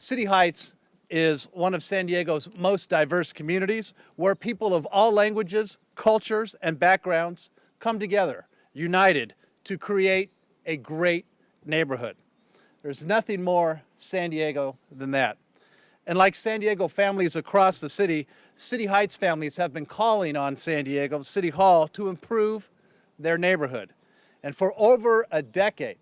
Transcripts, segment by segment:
City Heights is one of San Diego's most diverse communities where people of all languages, cultures, and backgrounds come together, united to create a great neighborhood. There's nothing more San Diego than that. And like San Diego families across the city, City Heights families have been calling on San Diego City Hall to improve their neighborhood. And for over a decade,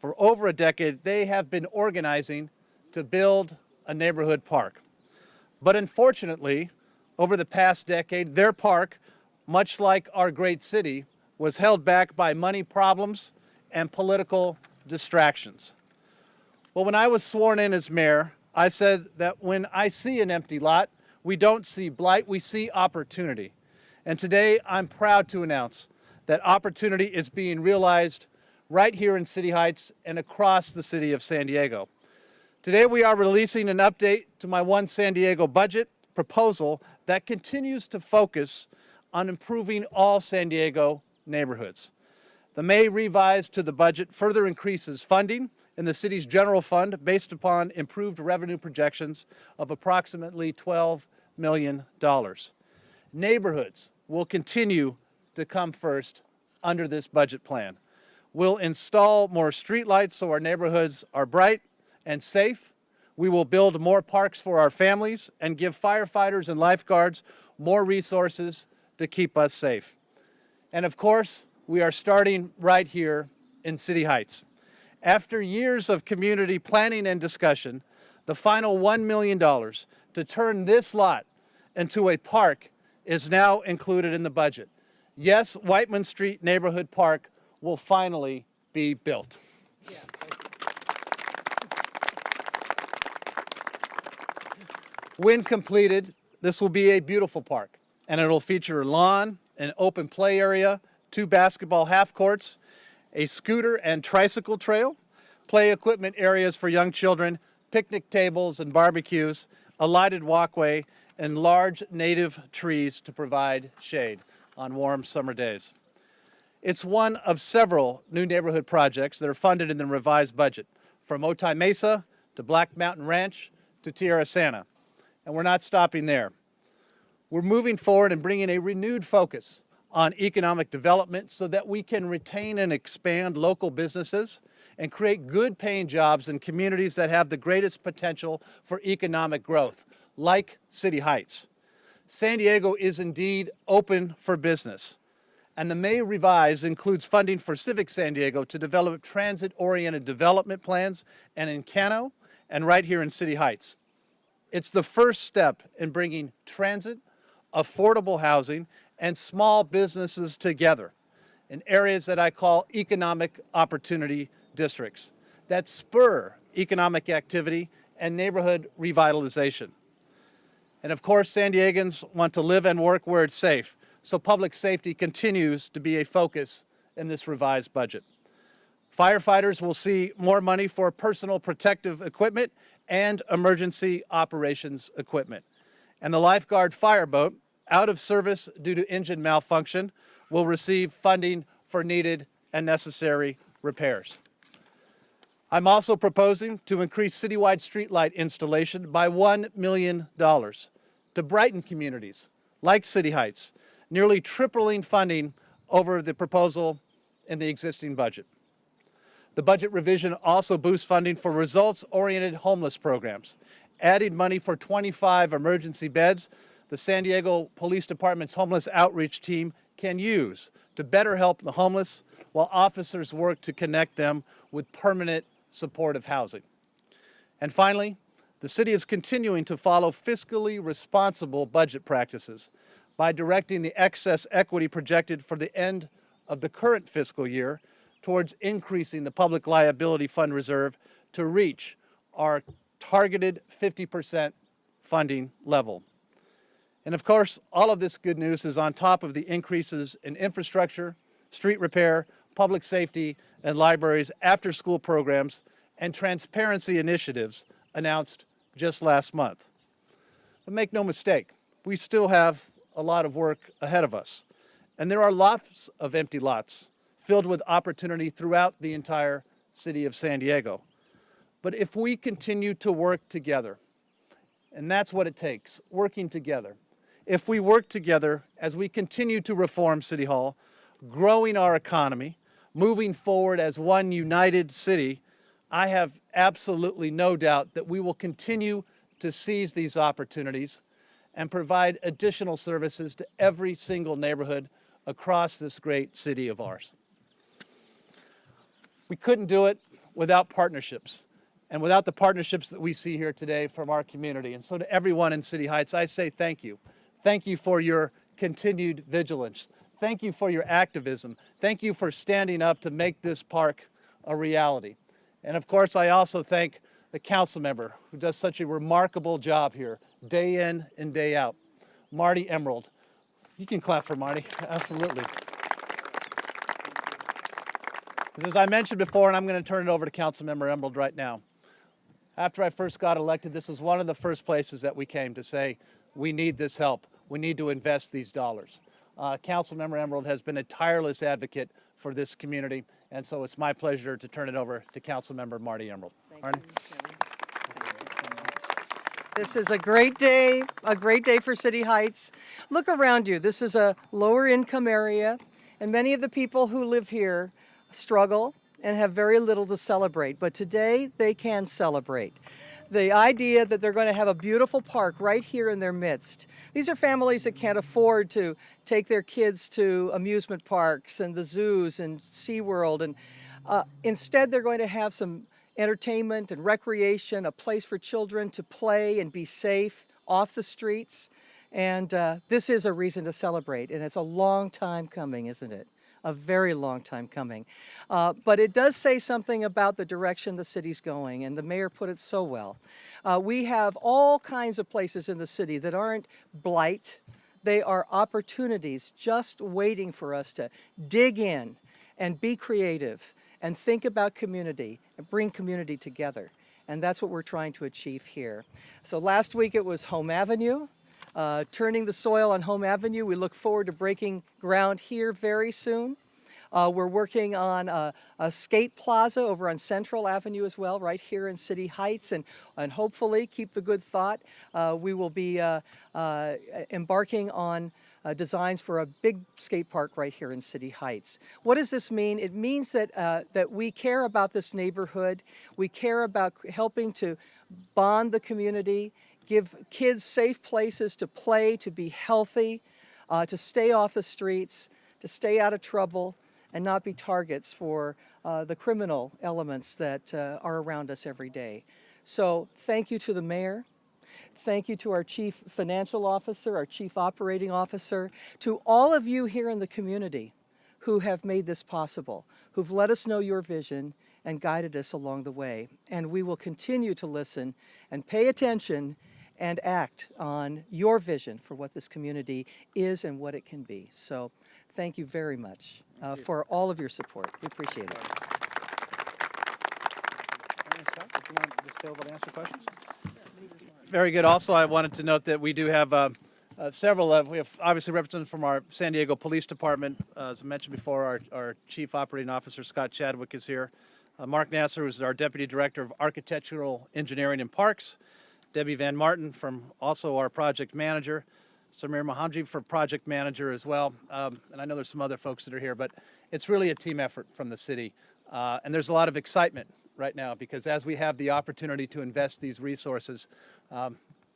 they have been organizing to build a neighborhood park. But unfortunately, over the past decade, their park, much like our great city, was held back by money problems and political distractions. Well, when I was sworn in as mayor, I said that when I see an empty lot, we don't see blight, we see opportunity. And today, I'm proud to announce that opportunity is being realized right here in City Heights and across the city of San Diego. Today, we are releasing an update to my One San Diego budget proposal that continues to focus on improving all San Diego neighborhoods. The May revise to the budget further increases funding in the city's general fund based upon improved revenue projections of approximately $12 million. Neighborhoods will continue to come first under this budget plan. We'll install more streetlights so our neighborhoods are bright and safe. We will build more parks for our families and give firefighters and lifeguards more resources to keep us safe. And of course, we are starting right here in City Heights. After years of community planning and discussion, the final $1 million to turn this lot into a park is now included in the budget. Yes, Wightman Street Neighborhood Park will finally be built. Yeah. When completed, this will be a beautiful park, and it'll feature a lawn, an open play area, 2 basketball half courts, a scooter and tricycle trail, play equipment areas for young children, picnic tables and barbecues, a lighted walkway, and large native trees to provide shade on warm summer days. It's one of several new neighborhood projects that are funded in the revised budget, from Otay Mesa to Black Mountain Ranch to Tierra Santa. And we're not stopping there. We're moving forward and bringing a renewed focus on economic development so that we can retain and expand local businesses and create good paying jobs in communities that have the greatest potential for economic growth, like City Heights. San Diego is indeed open for business. And the May revise includes funding for Civic San Diego to develop transit-oriented development plans and in Cano and right here in City Heights. It's the first step in bringing transit, affordable housing, and small businesses together in areas that I call economic opportunity districts that spur economic activity and neighborhood revitalization. And of course, San Diegans want to live and work where it's safe, so public safety continues to be a focus in this revised budget. Firefighters will see more money for personal protective equipment and emergency operations equipment. And the lifeguard fireboat, out of service due to engine malfunction, will receive funding for needed and necessary repairs. I'm also proposing to increase citywide streetlight installation by $1 million to brighten communities like City Heights, nearly tripling funding over the proposal in the existing budget. The budget revision also boosts funding for results-oriented homeless programs, adding money for 25 emergency beds the San Diego Police Department's homeless outreach team can use to better help the homeless while officers work to connect them with permanent supportive housing. And finally, the city is continuing to follow fiscally responsible budget practices by directing the excess equity projected for the end of the current fiscal year towards increasing the public liability fund reserve to reach our targeted 50% funding level. And of course, all of this good news is on top of the increases in infrastructure, street repair, public safety, and libraries, after-school programs, and transparency initiatives announced just last month. But make no mistake, we still have a lot of work ahead of us. And there are lots of empty lots filled with opportunity throughout the entire city of San Diego. But if we continue to work together, and that's what it takes, working together. If we work together as we continue to reform City Hall, growing our economy, moving forward as one united city, I have absolutely no doubt that we will continue to seize these opportunities and provide additional services to every single neighborhood across this great city of ours. We couldn't do it without partnerships, and without the partnerships that we see here today from our community. And so to everyone in City Heights, I say thank you. Thank you for your continued vigilance. Thank you for your activism. Thank you for standing up to make this park a reality. And of course, I also thank the council member who does such a remarkable job here, day in and day out, Marti Emerald. You can clap for Marti, absolutely. As I mentioned before, and I'm going to turn it over to Councilmember Emerald right now. After I first got elected, this is one of the first places that we came to say, we need this help. We need to invest these dollars. Councilmember Emerald has been a tireless advocate for this community, and so it's my pleasure to turn it over to Councilmember Marti Emerald. Thank you, Kevin. This is a great day for City Heights. Look around you. This is a lower income area, and many of the people who live here struggle and have very little to celebrate, but today they can celebrate. The idea that they're going to have a beautiful park right here in their midst. These are families that can't afford to take their kids to amusement parks and the zoos and SeaWorld, and instead they're going to have some entertainment and recreation, a place for children to play and be safe off the streets. And this is a reason to celebrate, and it's a long time coming, isn't it? A very long time coming. But it does say something about the direction the city's going, and the mayor put it so well. We have all kinds of places in the city that aren't blight. They are opportunities just waiting for us to dig in and be creative and think about community and bring community together. And that's what we're trying to achieve here. So last week it was Home Avenue. Turning the soil on Home Avenue. We look forward to breaking ground here very soon. We're working on a skate plaza over on Central Avenue as well, right here in City Heights, and hopefully, keep the good thought, we will be embarking on designs for a big skate park right here in City Heights. What does this mean? It means that, that we care about this neighborhood. We care about helping to bond the community, give kids safe places to play, to be healthy, to stay off the streets, to stay out of trouble, and not be targets for the criminal elements that are around us every day. So thank you to the mayor. Thank you to our chief financial officer, our chief operating officer, to all of you here in the community who have made this possible, who've let us know your vision and guided us along the way. And we will continue to listen and pay attention and act on your vision for what this community is and what it can be. So thank you very much for all of your support. We appreciate it. Very good. Also, I wanted to note that we do have several, we have obviously representatives from our San Diego Police Department. As I mentioned before, our Chief Operating Officer, Scott Chadwick, is here. Mark Nasser is our Deputy Director of Architectural Engineering and Parks. Debbie Van Martin from also our project manager, Samir Mohamji for project manager as well. And I know there's some other folks that are here, but it's really a team effort from the city. And there's a lot of excitement right now because as we have the opportunity to invest these resources,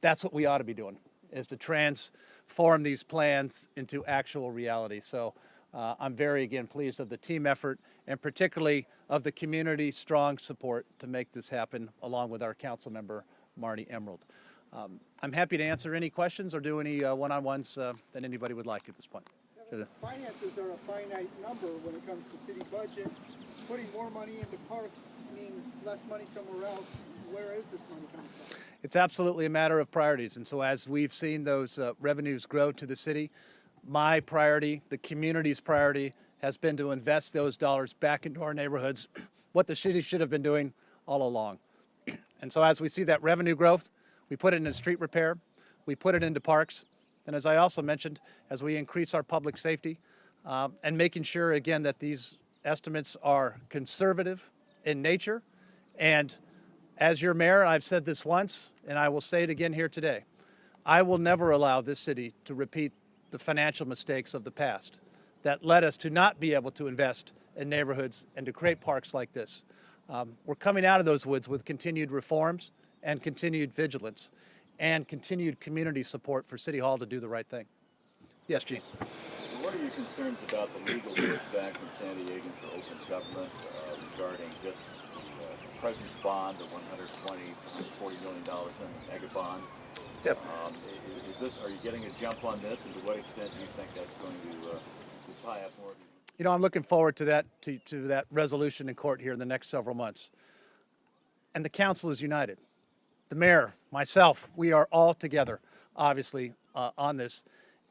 that's what we ought to be doing, is to transform these plans into actual reality. So I'm very, again, pleased of the team effort and particularly of the community's strong support to make this happen along with our council member, Marti Emerald. I'm happy to answer any questions or do any one-on-ones that anybody would like at this point. Finances are a finite number when it comes to city budget. Putting more money into parks means less money somewhere else. Where is this money coming from? It's absolutely a matter of priorities. And so as we've seen those revenues grow to the city, my priority, the community's priority, has been to invest those dollars back into our neighborhoods, what the city should have been doing all along. And so as we see that revenue growth, we put it into street repair, we put it into parks, and as I also mentioned, as we increase our public safety and making sure, again, that these estimates are conservative in nature and As your mayor, I've said this once, and I will say it again here today. I will never allow this city to repeat the financial mistakes of the past that led us to not be able to invest in neighborhoods and to create parks like this. We're coming out of those woods with continued reforms and continued vigilance and continued community support for City Hall to do the right thing. Yes, Gene. What are your concerns about the legal pushback from San Diegans for open government regarding just the president's bond, the $140 million in mega bond? Yep. Are you getting a jump on this, and to what extent do you think that's going to tie up more of you? You know, I'm looking forward to that to that resolution in court here in the next several months. And the council is united. The mayor, myself, we are all together, obviously, on this,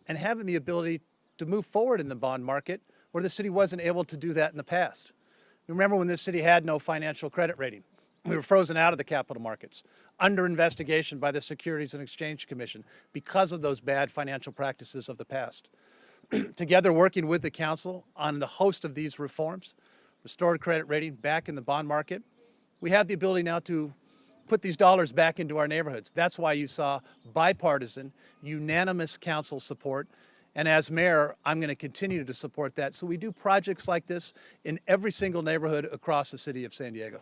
and having the ability to move forward in the bond market where the city wasn't able to do that in the past. You remember when this city had no financial credit rating. We were frozen out of the capital markets, under investigation by the Securities and Exchange Commission because of those bad financial practices of the past. Together, working with the council on the host of these reforms, restored credit rating back in the bond market, we have the ability now to put these dollars back into our neighborhoods. That's why you saw bipartisan, unanimous council support. And as mayor, I'm going to continue to support that. So we do projects like this in every single neighborhood across the city of San Diego.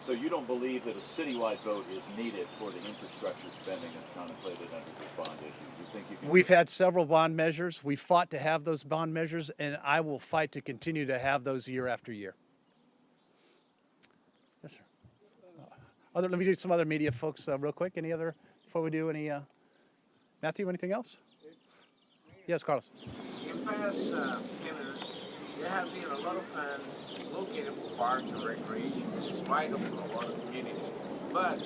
So you don't believe that a citywide vote is needed for the infrastructure spending that's contemplated under this bond issue? You think you can? We've had several bond measures. We fought to have those bond measures, and I will fight to continue to have those year after year. Yes, sir. Let me do some other media folks real quick. Any other, before we do any, Matthew, anything else? Yes, Carlos. In past years, there have been a lot of funds located for parks and recreation, despite of a lot of community. But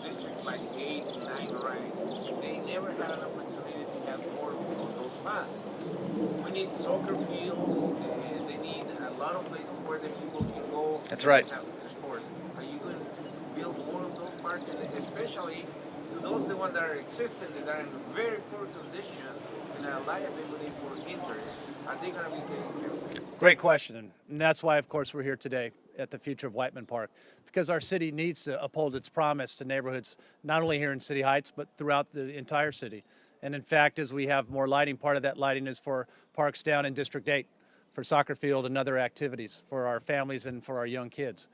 districts like 8, 9, right, they never had an opportunity to have more of those funds. We need soccer fields, and they need a lot of places where the people can go. That's right. And have sport. Are you going to build more of those parks, and especially to those the ones that are existing that are in very poor condition and a liability for injuries? Are they going to be taken care of? Great question, and that's why, of course, we're here today at the future of Wightman Park, because our city needs to uphold its promise to neighborhoods, not only here in City Heights, but throughout the entire city. And in fact, as we have more lighting, part of that lighting is for parks down in District 8, for soccer field and other activities for our families and for our young kids.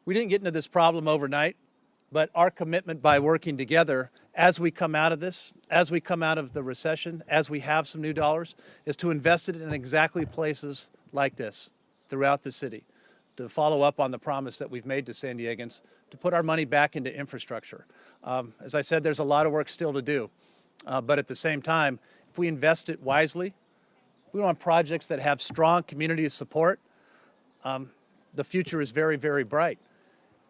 We didn't get into this problem overnight, but our commitment by working together as we come out of this, as we come out of the recession, as we have some new dollars, is to invest it in exactly places like this throughout the city, to follow up on the promise that we've made to San Diegans, to put our money back into infrastructure. As I said, there's a lot of work still to do, but at the same time, if we invest it wisely, we want projects that have strong community support. The future is very, very bright.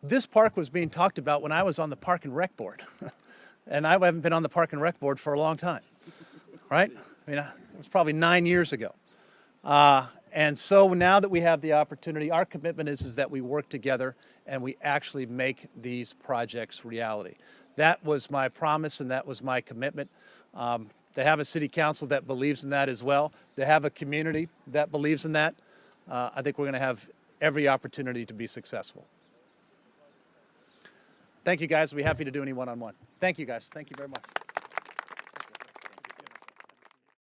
This park was being talked about when I was on the Park and Rec Board. And I haven't been on the Park and Rec Board for a long time, right? I mean, it was probably 9 years ago. And so now that we have the opportunity, our commitment is that we work together and we actually make these projects reality. That was my promise and that was my commitment. To have a city council that believes in that as well, to have a community that believes in that, I think we're going to have every opportunity to be successful. Thank you, guys. We'll be happy to do any one-on-one. Thank you, guys. Thank you very much.